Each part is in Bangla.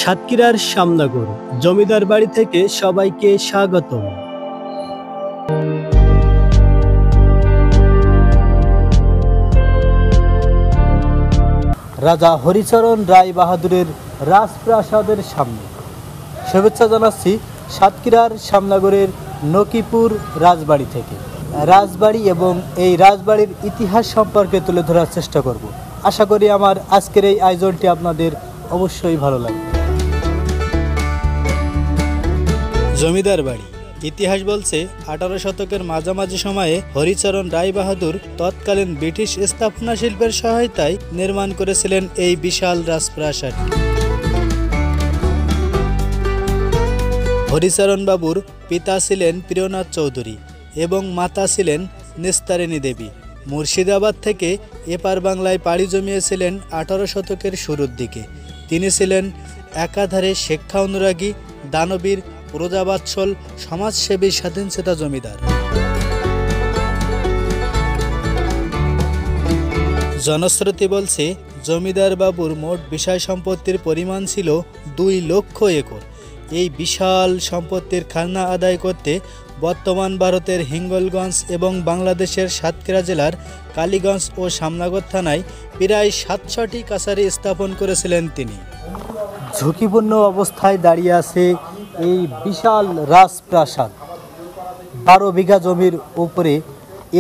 সাতক্ষীরার শ্যামনগর জমিদার বাড়ি থেকে সবাইকে স্বাগতম। রাজা হরিচরণ রায় বাহাদুরের রাজপ্রাসাদের সামনে শুভেচ্ছা জানাচ্ছি সাতক্ষীরার শ্যামনগরের নকিপুর রাজবাড়ি থেকে। রাজবাড়ি এবং এই রাজবাড়ির ইতিহাস সম্পর্কে তুলে ধরার চেষ্টা করব। আশা করি আমার আজকের এই আয়োজনটি আপনাদের অবশ্যই ভালো লাগবে। জমিদার বাড়ি ইতিহাস বলছে 18 শতকের মাঝামাঝি সময়ে হরিচরণ রায় বাহাদুর তৎকালীন ব্রিটিশ স্থাপনা শিল্পের সহায়তায় নির্মাণ করেছিলেন এই বিশাল রাজপ্রাসাদ। হরিচরণ বাবুর পিতা ছিলেন প্রিয়নাথ চৌধুরী এবং মাতা ছিলেন নিস্তারিণী দেবী। মুর্শিদাবাদ থেকে এপার বাংলায় পাড়ি জমিয়েছিলেন 18 শতকের শুরুর দিকে। তিনি ছিলেন একাধারে শিক্ষা অনুরাগী, দানবীর, প্রজাবাৎসল, সমাজসেবী, স্বাধীনচেতা জমিদার। জনশ্রুতি বলছে জমিদার বাবুর মোট বিষয় সম্পত্তির পরিমাণ ছিল 2 লক্ষ একর। এই বিশাল সম্পত্তির খাজনা আদায় করতে বর্তমান ভারতের হিঙ্গলগঞ্জ এবং বাংলাদেশের সাতক্ষীরা জেলার কালীগঞ্জ ও শ্যামনগর থানায় প্রায় 700টি কাছারি স্থাপন করেছিলেন তিনি। ঝুঁকিপূর্ণ অবস্থায় দাঁড়িয়ে আছে এই বিশাল রাজপ্রাসাদ। 12 বিঘা জমির উপরে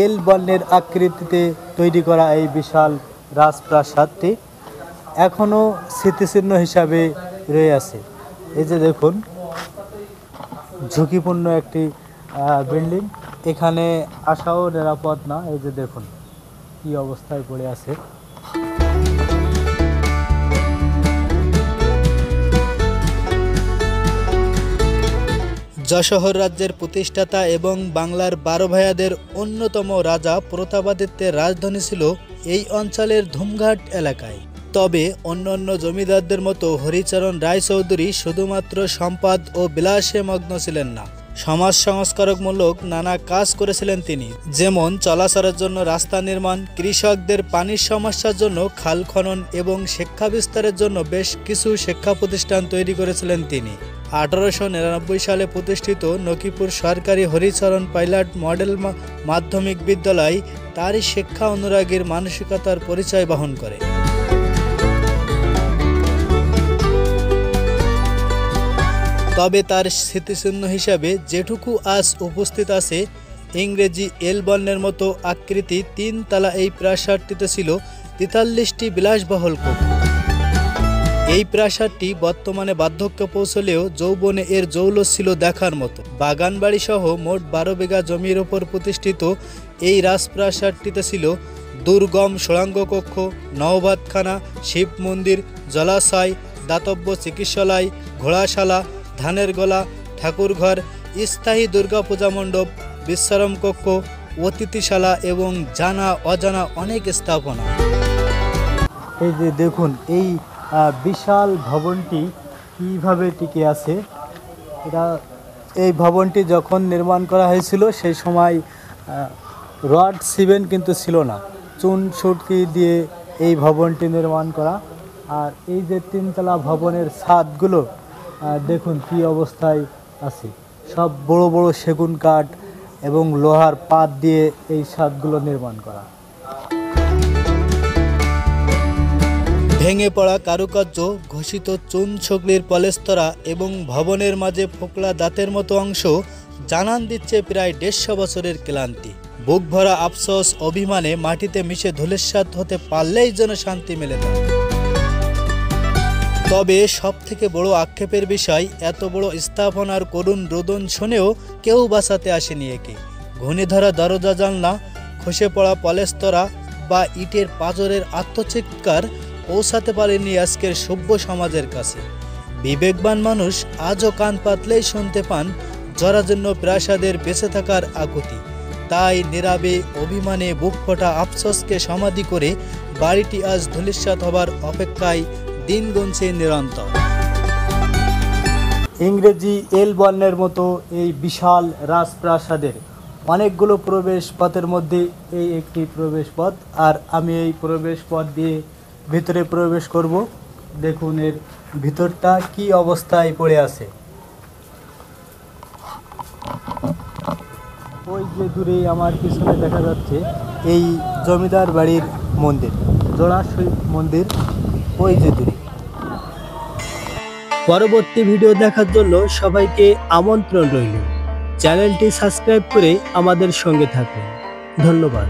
এল বর্ণের আকৃতিতে তৈরি করা এই বিশাল রাজপ্রাসাদটি এখনও স্মৃতিচিহ্ন হিসাবে রয়ে আছে। এই যে দেখুন, ঝুঁকিপূর্ণ একটি বিল্ডিং, এখানে আসাও নিরাপদ না। এই যে দেখুন কি অবস্থায় পড়ে আছে। যশোহর রাজ্যের প্রতিষ্ঠাতা এবং বাংলার 12 ভাইয়াদের অন্যতম রাজা প্রতাপাদিত্যের রাজধানী ছিল এই অঞ্চলের ধুমঘাট এলাকায়। তবে অন্যান্য জমিদারদের মতো হরিচরণ রায় চৌধুরী শুধুমাত্র সম্পদ ও বিলাসে মগ্ন ছিলেন না, সমাজ সংস্কারকমূলক নানা কাজ করেছিলেন তিনি। যেমন চলাচলের জন্য রাস্তা নির্মাণ, কৃষকদের পানির সমস্যার জন্য খাল খনন এবং শিক্ষা বিস্তারের জন্য বেশ কিছু শিক্ষা প্রতিষ্ঠান তৈরি করেছিলেন তিনি। 1899 সালে প্রতিষ্ঠিত নকিপুর সরকারি হরিচরণ পাইলট মডেল মাধ্যমিক বিদ্যালয় তারই শিক্ষা অনুরাগীর মানসিকতার পরিচয় বহন করে। তবে তার স্মৃতিচিহ্ন হিসাবে যেটুকু আজ উপস্থিত আছে, ইংরেজি এল বর্ণের মতো আকৃতি 3 তলা এই প্রাসাদটিতে ছিল 43টি বিলাসবহুল কক্ষ। এই প্রাসাদটি বর্তমানে বার্ধক্যে পৌঁছলেও যৌবনে এর জৌলস ছিল দেখার মতো। বাগানবাড়ি সহ মোট 12 বিঘা জমির ওপর প্রতিষ্ঠিত এই রাজপ্রাসাদটিতে ছিল দুর্গম সুড়ঙ্গ কক্ষ, নওবাতখানা, শিব মন্দির, জলাশয়, দাতব্য চিকিৎসালয়, ঘোড়াশালা, ধানের গলা, ঠাকুরঘর, স্থায়ী দুর্গাপূজা মণ্ডপ, বিশ্রাম কক্ষ, অতিথিশালা এবং জানা অজানা অনেক স্থাপনা। এই যে দেখুন এই বিশাল ভবনটি কিভাবে টিকে আছে। এই ভবনটি যখন নির্মাণ করা হয়েছিল সেই সময় রড সিমেন্ট কিন্তু ছিল না, চুন সুটকি দিয়ে এই ভবনটি নির্মাণ করা। আর এই যে 3 তলা ভবনের ছাদগুলো দেখুন কি অবস্থায় আছে। সব বড় বড় সেগুন কাঠ এবং লোহার পাত দিয়ে এই ছাদগুলো নির্মাণ করা। ভেঙে পড়া কারুকার্য, ঘষিত চুন ছগলির পলেস্তরা এবং ভবনের মাঝে ফোকলা দাঁতের মতো অংশ জানান দিচ্ছে প্রায় 150 বছরের ক্লান্তি। বুক ভরা আফসোস, অভিমানে মাটিতে মিশে ধূলিসাৎ হতে পারলেই যেন শান্তি মেলে তার। তবে সব থেকে বড় আক্ষেপের বিষয়, এত বড় স্থাপনার করুণ রোদন শুনেও কেউ বাঁচাতে আসেনি একে। ঘূর্ণি ধরা দরজা জানলা, খসে পড়া পলেস্তরা বা ইটের পাঁজরের আত্মচিৎকার পৌঁছাতে পারেনি আজকের সভ্য সমাজের কাছে। বিবেকবান মানুষ আজও কান পাতলেই শুনতে পান জরাজীর্ণ প্রাসাদের বেঁচে থাকার আকুতি। তাই নীরবে অভিমানে বুক ফোটা আফসোসকে সমাধি করে বাড়িটি আজ ধূলিসাৎ হবার অপেক্ষায় দিন গুনছে নিরন্তর। ইংরেজি এল বর্ণের মতো এই বিশাল রাজপ্রাসাদের অনেকগুলো প্রবেশ পথের মধ্যে এই একটি প্রবেশ পথ। আর আমি এই প্রবেশ পথ দিয়ে ভিতরে প্রবেশ করব। দেখুন এর ভিতরটা কি অবস্থায় পড়ে আছে। ওই যে দূরে আমার পিছনে দেখা যাচ্ছে এই জমিদার বাড়ির মন্দির, জোড়াশরীফ মন্দির, ওই যে দূরে। পরবর্তী ভিডিও দেখার জন্য সবাইকে আমন্ত্রণ রইল। চ্যানেলটি সাবস্ক্রাইব করে আমাদের সঙ্গে থাকুন। ধন্যবাদ।